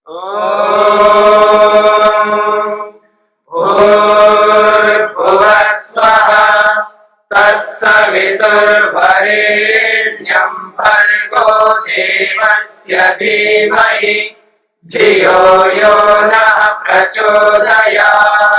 भूर्भुवः स्वः तत्सवितुर्वरेण्यं भर्गो देवस्य धीमहि धियो यो नः प्रचोदयात्।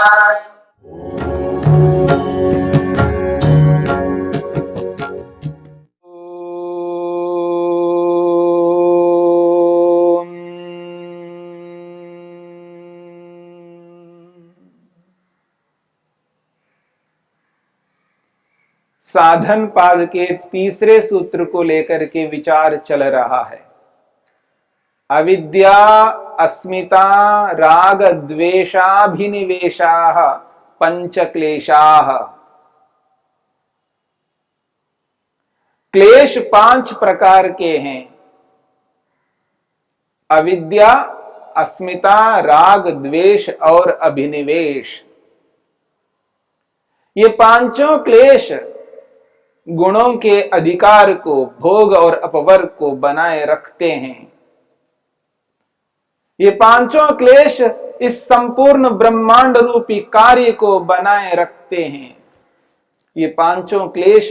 साधन पाद के तीसरे सूत्र को लेकर के विचार चल रहा है। अविद्या अस्मिता राग द्वेषाभिनिवेशाः पंच क्लेशाः। क्लेश 5 प्रकार के हैं। अविद्या, अस्मिता, राग, द्वेष और अभिनिवेश। ये पांचों क्लेश गुणों के अधिकार को, भोग और अपवर्ग को बनाए रखते हैं। ये पांचों क्लेश इस संपूर्ण ब्रह्मांड रूपी कार्य को बनाए रखते हैं। ये पांचों क्लेश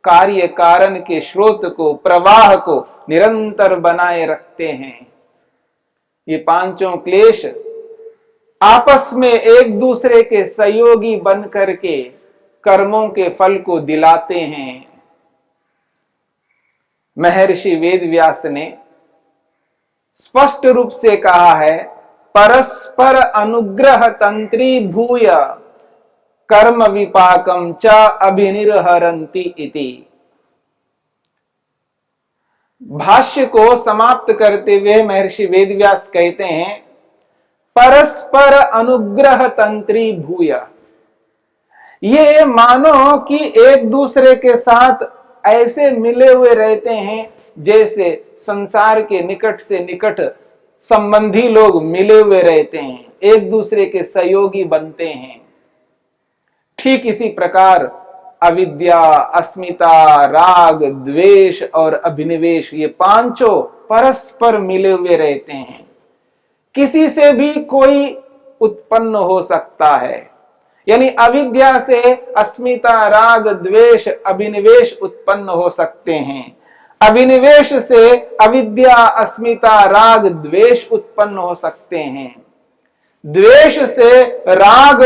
कार्य कारण के स्रोत को, प्रवाह को निरंतर बनाए रखते हैं। ये पांचों क्लेश आपस में एक दूसरे के सहयोगी बन करके कर्मों के फल को दिलाते हैं। महर्षि वेदव्यास ने स्पष्ट रूप से कहा है, परस्पर अनुग्रह तंत्री भूय कर्म विपाकम च अभिनिर्हरन्ति इति। भाष्य को समाप्त करते हुए महर्षि वेदव्यास कहते हैं, परस्पर अनुग्रह तंत्री भूय। ये मानो कि एक दूसरे के साथ ऐसे मिले हुए रहते हैं जैसे संसार के निकट से निकट संबंधी लोग मिले हुए रहते हैं, एक दूसरे के सहयोगी बनते हैं। ठीक इसी प्रकार अविद्या, अस्मिता, राग, द्वेष और अभिनिवेश, ये पांचों परस्पर मिले हुए रहते हैं। किसी से भी कोई उत्पन्न हो सकता है। यानी अविद्या से अस्मिता, राग, द्वेष, अभिनिवेश उत्पन्न हो सकते हैं। अभिनिवेश से अविद्या, अस्मिता, राग, द्वेष उत्पन्न हो सकते हैं। द्वेष से राग,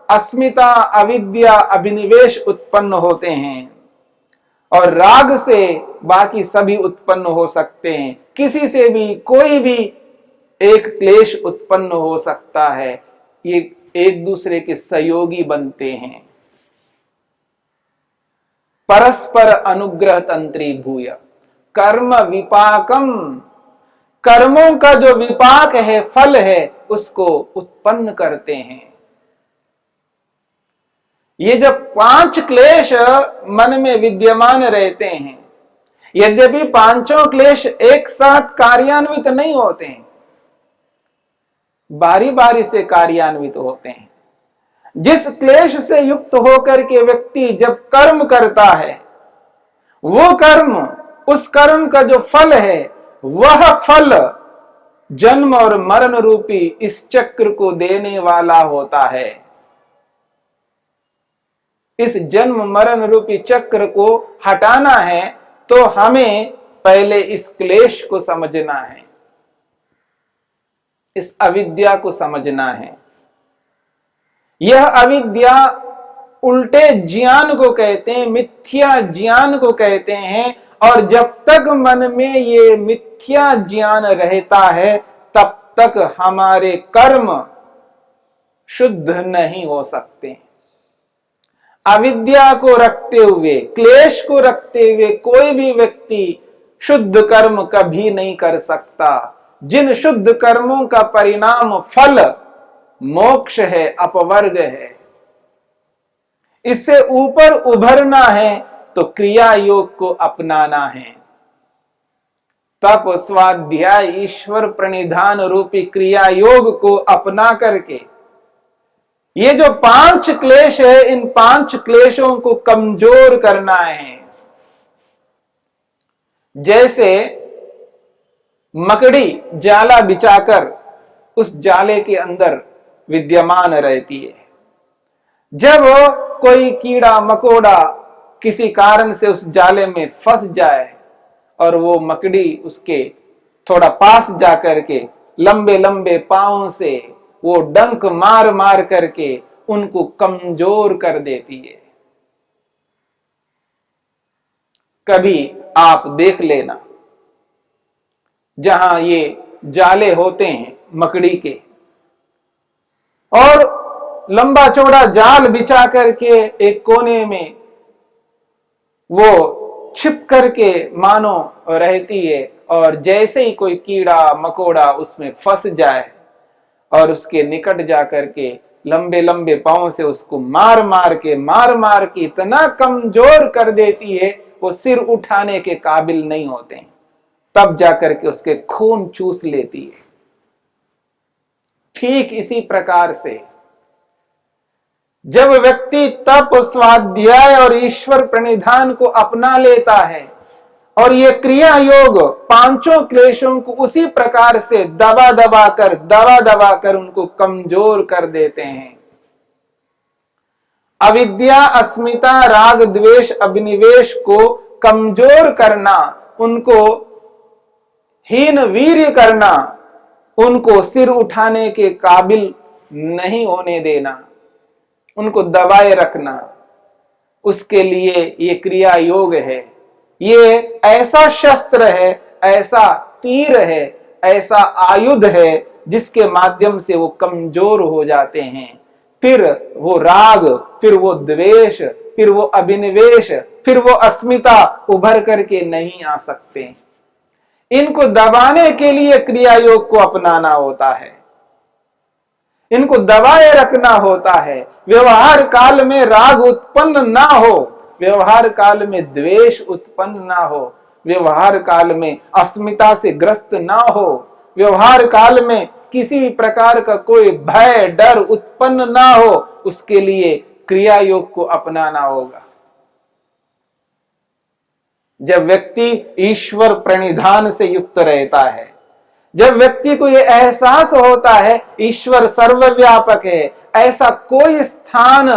अस्मिता, अविद्या, अभिनिवेश उत्पन्न होते हैं। और राग से बाकी सभी उत्पन्न हो सकते हैं। किसी से भी कोई भी एक क्लेश उत्पन्न हो सकता है। ये एक दूसरे के सहयोगी बनते हैं। परस्पर अनुग्रह तंत्री भूय कर्म विपाकम, कर्मों का जो विपाक है, फल है, उसको उत्पन्न करते हैं। ये जब 5 क्लेश मन में विद्यमान रहते हैं, यद्यपि पांचों क्लेश एक साथ कार्यान्वित नहीं होते हैं, बारी बारी से कार्यान्वित होते हैं। जिस क्लेश से युक्त होकर के व्यक्ति जब कर्म करता है, वो कर्म, उस कर्म का जो फल है, वह फल जन्म और मरण रूपी इस चक्र को देने वाला होता है। इस जन्म मरण रूपी चक्र को हटाना है तो हमें पहले इस क्लेश को समझना है, इस अविद्या को समझना है। यह अविद्या उल्टे ज्ञान को कहते हैं, मिथ्या ज्ञान को कहते हैं। और जब तक मन में ये मिथ्या ज्ञान रहता है, तब तक हमारे कर्म शुद्ध नहीं हो सकते। अविद्या को रखते हुए, क्लेश को रखते हुए कोई भी व्यक्ति शुद्ध कर्म कभी नहीं कर सकता। जिन शुद्ध कर्मों का परिणाम फल मोक्ष है, अपवर्ग है, इससे ऊपर उभरना है तो क्रिया योग को अपनाना है। तप, स्वाध्याय, ईश्वर प्रणिधान रूपी क्रिया योग को अपना करके ये जो 5 क्लेश है, इन 5 क्लेशों को कमजोर करना है। जैसे मकड़ी जाला बिछाकर उस जाले के अंदर विद्यमान रहती है। जब कोई कीड़ा मकोड़ा किसी कारण से उस जाले में फंस जाए और वो मकड़ी उसके थोड़ा पास जाकर के लंबे लंबे पांवों से वो डंक मार मार करके उनको कमजोर कर देती है। कभी आप देख लेना, जहां ये जाले होते हैं मकड़ी के, और लंबा चौड़ा जाल बिछा करके एक कोने में वो छिप करके मानो रहती है, और जैसे ही कोई कीड़ा मकोड़ा उसमें फंस जाए और उसके निकट जाकर के लंबे लंबे पांव से उसको मार मार के इतना कमजोर कर देती है वो सिर उठाने के काबिल नहीं होते हैं, तब जाकर के उसके खून चूस लेती है। ठीक इसी प्रकार से जब व्यक्ति तप स्वाध्याय और ईश्वर प्रणिधान को अपना लेता है और ये क्रिया योग पांचों क्लेशों को उसी प्रकार से दबा दबा कर उनको कमजोर कर देते हैं। अविद्या अस्मिता राग द्वेष अभिनिवेश को कमजोर करना, उनको हीन वीर्य करना, उनको सिर उठाने के काबिल नहीं होने देना, उनको दबाए रखना, उसके लिए ये क्रिया योग है। ये ऐसा शस्त्र है, ऐसा तीर है, ऐसा आयुध है जिसके माध्यम से वो कमजोर हो जाते हैं। फिर वो राग, फिर वो द्वेष, फिर वो अभिनिवेश, फिर वो अस्मिता उभर करके नहीं आ सकते। इनको दबाने के लिए क्रिया योग को अपनाना होता है, इनको दबाए रखना होता है। व्यवहार काल में राग उत्पन्न ना हो, व्यवहार काल में द्वेष उत्पन्न ना हो, व्यवहार काल में अस्मिता से ग्रस्त ना हो, व्यवहार काल में किसी भी प्रकार का कोई भय डर उत्पन्न ना हो, उसके लिए क्रिया योग को अपनाना होगा। जब व्यक्ति ईश्वर प्रणिधान से युक्त रहता है, जब व्यक्ति को यह एहसास होता है ईश्वर सर्वव्यापक है, ऐसा कोई स्थान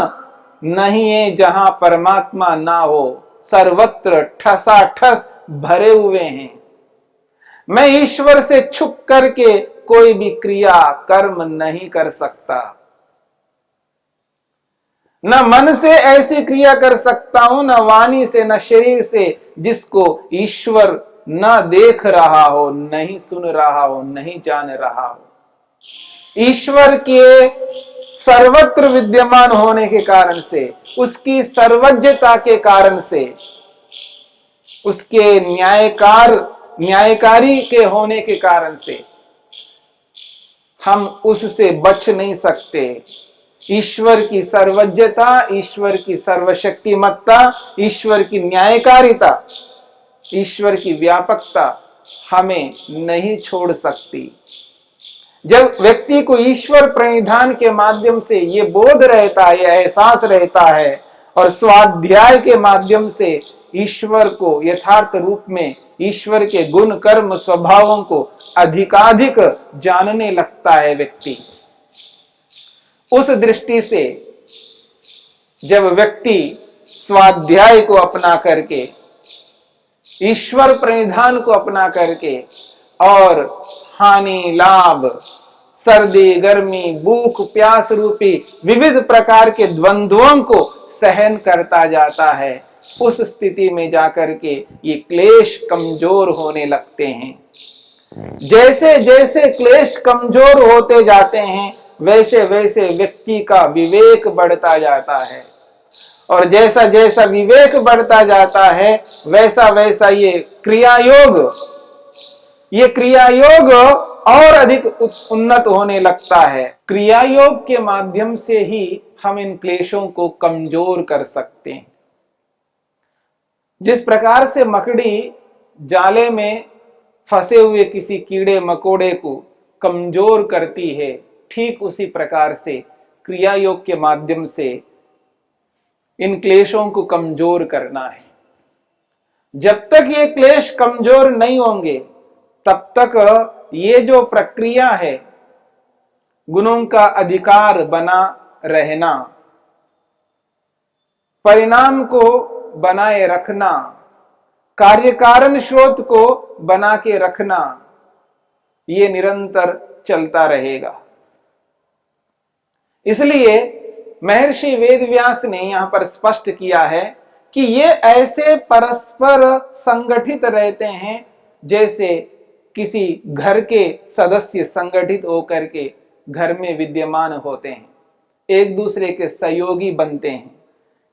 नहीं है जहां परमात्मा ना हो, सर्वत्र ठसाठस भरे हुए हैं। मैं ईश्वर से छुप करके कोई भी क्रिया कर्म नहीं कर सकता, न मन से ऐसी क्रिया कर सकता हूं, न वाणी से, न शरीर से, जिसको ईश्वर न देख रहा हो, नहीं सुन रहा हो, नहीं जान रहा हो। ईश्वर के सर्वत्र विद्यमान होने के कारण से, उसकी सर्वज्ञता के कारण से, उसके न्यायकारी के होने के कारण से हम उससे बच नहीं सकते। ईश्वर की सर्वज्ञता, ईश्वर की सर्वशक्तिमत्ता, ईश्वर की न्यायकारिता, ईश्वर की व्यापकता हमें नहीं छोड़ सकती। जब व्यक्ति को ईश्वर प्रणिधान के माध्यम से ये बोध रहता है, एहसास रहता है, और स्वाध्याय के माध्यम से ईश्वर को यथार्थ रूप में, ईश्वर के गुण कर्म स्वभावों को अधिकाधिक जानने लगता है व्यक्ति, उस दृष्टि से जब व्यक्ति स्वाध्याय को अपना करके, ईश्वर प्रणिधान को अपना करके, और हानि लाभ, सर्दी गर्मी, भूख प्यास रूपी विविध प्रकार के द्वंद्वों को सहन करता जाता है, उस स्थिति में जाकर के ये क्लेश कमजोर होने लगते हैं। जैसे जैसे क्लेश कमजोर होते जाते हैं, वैसे वैसे व्यक्ति का विवेक बढ़ता जाता है, और जैसा जैसा विवेक बढ़ता जाता है, वैसा वैसा ये क्रिया योग और अधिक उन्नत होने लगता है। क्रिया योग के माध्यम से ही हम इन क्लेशों को कमजोर कर सकते हैं। जिस प्रकार से मकड़ी जाले में फंसे हुए किसी कीड़े मकोड़े को कमजोर करती है, ठीक उसी प्रकार से क्रिया योग के माध्यम से इन क्लेशों को कमजोर करना है। जब तक ये क्लेश कमजोर नहीं होंगे, तब तक ये जो प्रक्रिया है, गुणों का अधिकार बना रहना, परिणाम को बनाए रखना, कार्य कारण स्रोत को बना के रखना, ये निरंतर चलता रहेगा। इसलिए महर्षि वेदव्यास ने यहां पर स्पष्ट किया है कि ये ऐसे परस्पर संगठित रहते हैं जैसे किसी घर के सदस्य संगठित होकर के घर में विद्यमान होते हैं, एक दूसरे के सहयोगी बनते हैं।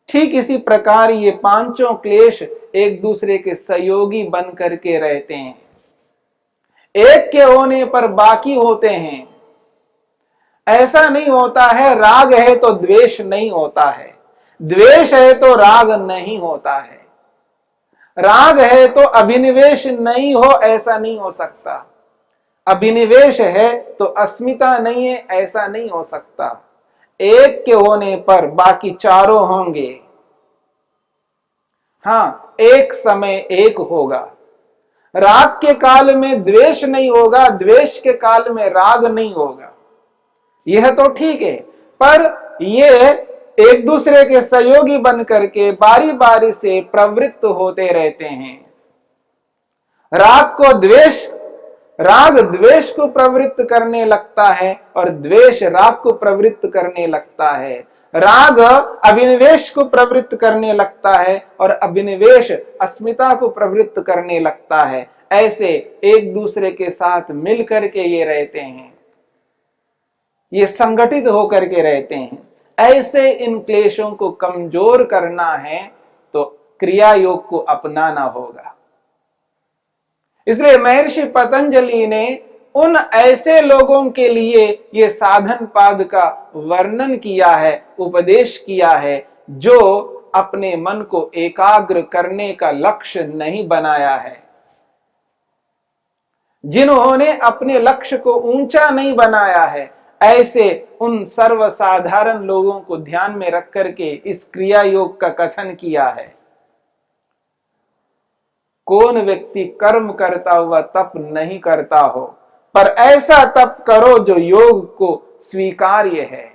ठीक इसी प्रकार ये पांचों क्लेश एक दूसरे के सहयोगी बन करके रहते हैं, एक के होने पर बाकी होते हैं। ऐसा नहीं होता है राग है तो द्वेष नहीं होता है, द्वेष है तो राग नहीं होता है, राग है तो अभिनिवेश नहीं हो, ऐसा नहीं हो सकता। अभिनिवेश है तो अस्मिता नहीं है, ऐसा नहीं हो सकता। एक के होने पर बाकी चारों होंगे। हाँ, एक समय एक होगा। राग के काल में द्वेष नहीं होगा, द्वेष के काल में राग नहीं होगा, यह तो ठीक है। पर ये एक दूसरे के सहयोगी बन करके बारी बारी से प्रवृत्त होते रहते हैं। राग द्वेष को प्रवृत्त करने लगता है और द्वेष राग को प्रवृत्त करने लगता है। राग अभिनिवेश को प्रवृत्त करने लगता है और अभिनिवेश अस्मिता को प्रवृत्त करने लगता है। ऐसे एक दूसरे के साथ मिल करके ये रहते हैं, ये संगठित होकर के रहते हैं। ऐसे इन क्लेशों को कमजोर करना है तो क्रिया योग को अपनाना होगा। इसलिए महर्षि पतंजलि ने उन ऐसे लोगों के लिए ये साधन पाद का वर्णन किया है, उपदेश किया है, जो अपने मन को एकाग्र करने का लक्ष्य नहीं बनाया है, जिन्होंने अपने लक्ष्य को ऊंचा नहीं बनाया है। ऐसे उन सर्वसाधारण लोगों को ध्यान में रख करके इस क्रिया योग का कथन किया है। कौन व्यक्ति कर्म करता हुआ तप नहीं करता हो, पर ऐसा तप करो जो योग को स्वीकार्य है।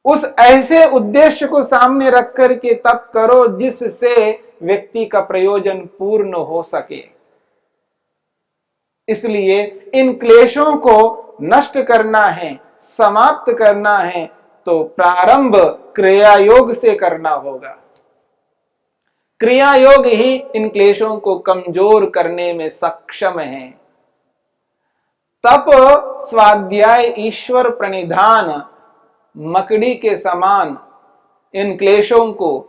उस ऐसे उद्देश्य को सामने रख करके तप करो जिससे व्यक्ति का प्रयोजन पूर्ण हो सके। इसलिए इन क्लेशों को नष्ट करना है, समाप्त करना है, तो प्रारंभ क्रिया योग से करना होगा। क्रिया योग ही इन क्लेशों को कमजोर करने में सक्षम है। तप, स्वाध्याय, ईश्वर प्रणिधान मकड़ी के समान इन क्लेशों को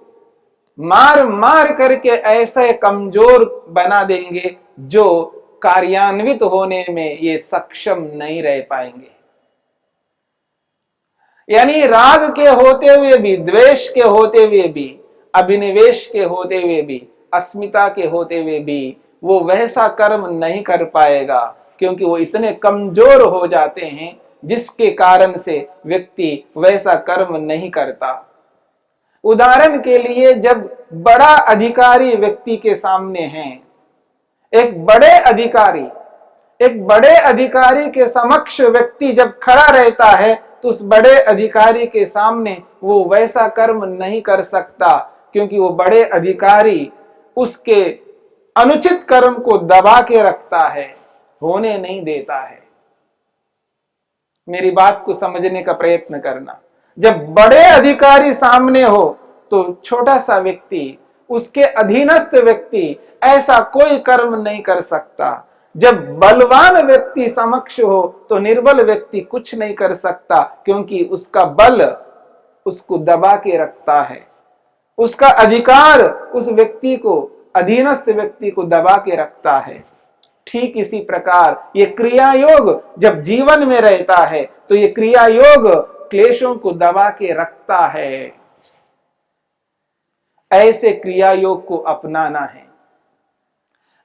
मार मार करके ऐसे कमजोर बना देंगे जो कार्यान्वित होने में ये सक्षम नहीं रह पाएंगे। यानी राग के होते हुए भी, द्वेष के होते हुए भी, अभिनिवेश के होते हुए भी, अस्मिता के होते हुए भी वो वैसा कर्म नहीं कर पाएगा, क्योंकि वो इतने कमजोर हो जाते हैं जिसके कारण से व्यक्ति वैसा कर्म नहीं करता। उदाहरण के लिए, जब बड़ा अधिकारी व्यक्ति के सामने है, एक बड़े अधिकारी के समक्ष व्यक्ति जब खड़ा रहता है तो उस बड़े अधिकारी के सामने वो वैसा कर्म नहीं कर सकता, क्योंकि वो बड़े अधिकारी उसके अनुचित कर्म को दबा के रखता है, होने नहीं देता है। मेरी बात को समझने का प्रयत्न करना। जब बड़े अधिकारी सामने हो तो छोटा सा व्यक्ति, उसके अधीनस्थ व्यक्ति ऐसा कोई कर्म नहीं कर सकता। जब बलवान व्यक्ति समक्ष हो तो निर्बल व्यक्ति कुछ नहीं कर सकता, क्योंकि उसका बल उसको दबा के रखता है, उसका अधिकार उस व्यक्ति को, अधीनस्थ व्यक्ति को दबा के रखता है। ठीक इसी प्रकार ये क्रिया योग जब जीवन में रहता है तो ये क्रिया योग क्लेशों को दबा के रखता है। ऐसे क्रिया योग को अपनाना है,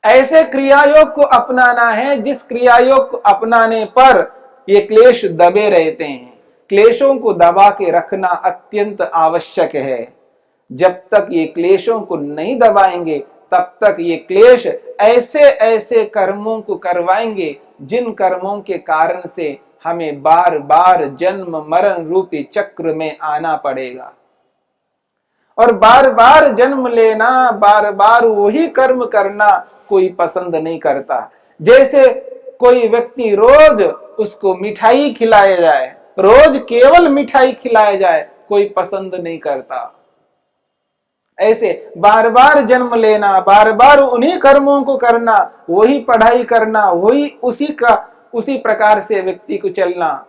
ऐसे क्रिया योग को अपनाना है जिस क्रिया योग को अपनाने पर ये क्लेश दबे रहते हैं। क्लेशों को दबा के रखना अत्यंत आवश्यक है। जब तक ये क्लेशों को नहीं दबाएंगे तब तक ये क्लेश ऐसे ऐसे कर्मों को करवाएंगे जिन कर्मों के कारण से हमें बार बार जन्म मरण रूपी चक्र में आना पड़ेगा। और बार बार जन्म लेना, बार बार वही कर्म करना कोई पसंद नहीं करता। जैसे कोई व्यक्ति रोज उसको मिठाई खिलाया जाए, रोज केवल मिठाई खिलाया जाए, कोई पसंद नहीं करता। ऐसे बार बार जन्म लेना, बार बार उन्हीं कर्मों को करना, वही पढ़ाई करना, वही उसी प्रकार से व्यक्ति को चलना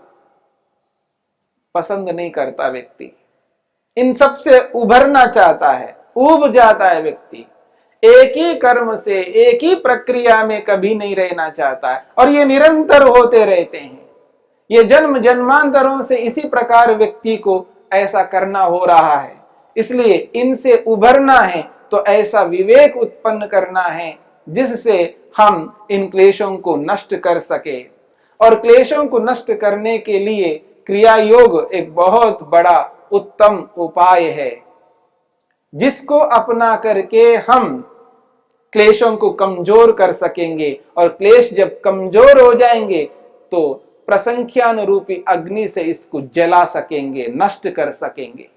पसंद नहीं करता। व्यक्ति इन सब से उभरना चाहता है, उब जाता है व्यक्ति। एक ही कर्म से, एक ही प्रक्रिया में कभी नहीं रहना चाहता है, और ये निरंतर होते रहते हैं। ये जन्म जन्मांतरों से इसी प्रकार व्यक्ति को ऐसा करना हो रहा है। इसलिए इनसे उभरना है तो ऐसा विवेक उत्पन्न करना है जिससे हम इन क्लेशों को नष्ट कर सके। और क्लेशों को नष्ट करने के लिए क्रिया योग एक बहुत बड़ा उत्तम उपाय है, जिसको अपना करके हम क्लेशों को कमजोर कर सकेंगे। और क्लेश जब कमजोर हो जाएंगे तो प्रसंख्यान रूपी अग्नि से इसको जला सकेंगे, नष्ट कर सकेंगे।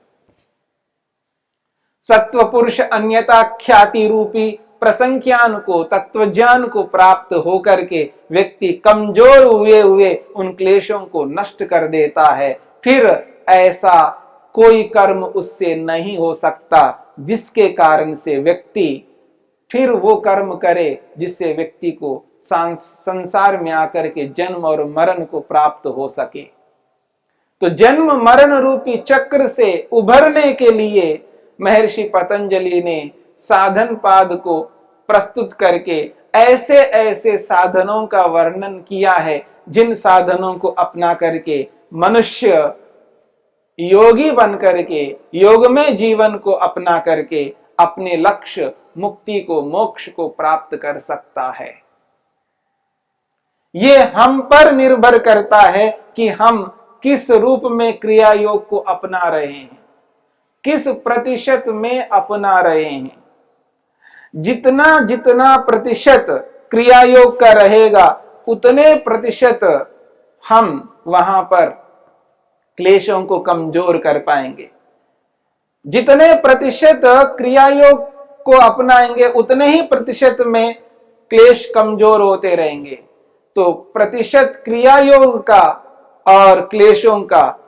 सत्व पुरुष अन्यता ख्याति रूपी प्रसंख्यान को, तत्व ज्ञान को प्राप्त होकर के व्यक्ति कमजोर हुए हुए उन क्लेशों को नष्ट कर देता है। फिर ऐसा कोई कर्म उससे नहीं हो सकता जिसके कारण से व्यक्ति फिर वो कर्म करे जिससे व्यक्ति को संसार में आकर के जन्म और मरण को प्राप्त हो सके। तो जन्म मरण रूपी चक्र से उभरने के लिए महर्षि पतंजलि ने साधन पाद को प्रस्तुत करके ऐसे ऐसे साधनों का वर्णन किया है, जिन साधनों को अपना करके मनुष्य योगी बन करके, योग में जीवन को अपना करके अपने लक्ष्य मुक्ति को, मोक्ष को प्राप्त कर सकता है। ये हम पर निर्भर करता है कि हम किस रूप में क्रिया योग को अपना रहे हैं, किस प्रतिशत में अपना रहे हैं। जितना जितना प्रतिशत क्रिया योग का रहेगा उतने प्रतिशत हम वहां पर क्लेशों को कमजोर कर पाएंगे। जितने प्रतिशत क्रिया योग को अपनाएंगे उतने ही प्रतिशत में क्लेश कमजोर होते रहेंगे। तो प्रतिशत क्रिया योग का और क्लेशों का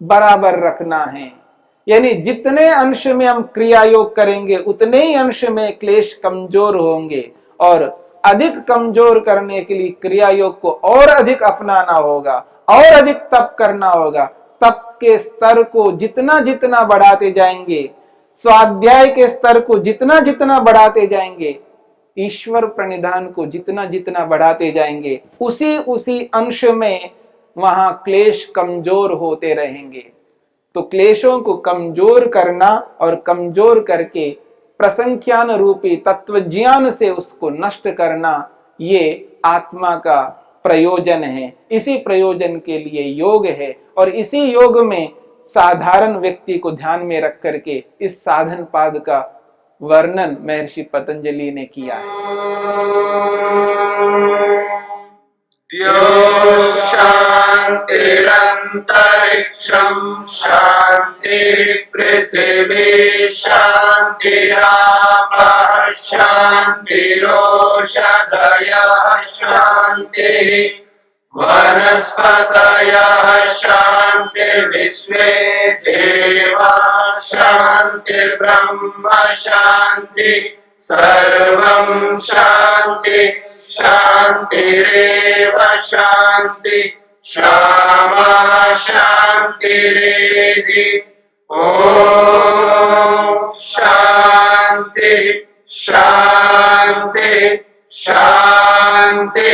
बराबर रखना है। यानी जितने अंश में हम क्रिया योग करेंगे उतने ही अंश में क्लेश कमजोर होंगे, और अधिक कमजोर करने के लिए क्रिया योग को और अधिक अपनाना होगा, और अधिक तप करना होगा। तप के स्तर को जितना जितना बढ़ाते जाएंगे, स्वाध्याय के स्तर को जितना जितना बढ़ाते जाएंगे, ईश्वर प्रणिधान को जितना जितना बढ़ाते जाएंगे, उसी उसी अंश में वहां क्लेश कमजोर होते रहेंगे। तो क्लेशों को कमजोर करना और कमजोर करके प्रसंख्यान रूपी तत्व ज्ञान से उसको नष्ट करना, ये आत्मा का प्रयोजन है। इसी प्रयोजन के लिए योग है, और इसी योग में साधारण व्यक्ति को ध्यान में रख करके इस साधन पाद का वर्णन महर्षि पतंजलि ने किया है। शांतिरंतरिक्षं शांति पृथिवी शांतिरापः शांतिरोषधयः शांतिः वनस्पतयः शांतिर्विश्वे देवाः शांतिर्ब्रह्म शांति सर्वं शांति शांतिरेव शांति क्षमा शांतिरेधि। ओम शांति शांति शांति।